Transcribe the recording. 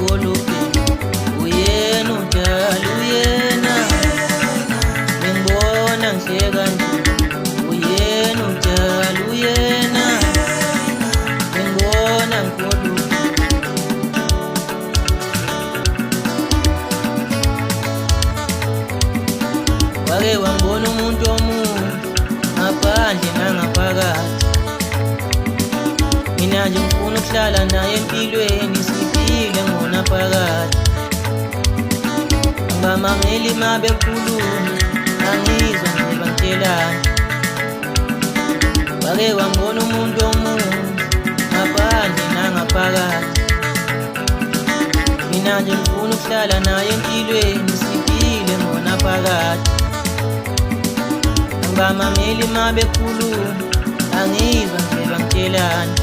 ngikholuphe uyena udala uyena ngibona ngihleka nje uyena udala uyena ngibona ngikholuphe wake wangibona umuntu omuhle ngaphandle nangaphakathi mina nje ngifuna ukuhlala naye empilweni siphile ngona phakathi ngibamameli uma bekhuluma angizwa nje bangitshelana wake wangibona umuntu omuhle ngaphandle nangaphakathi mina nje ngifuna ukuhlala naye empilweni siphile ngona phakathi ngibamameli uma bekhuluma angizwa nje bangitshelana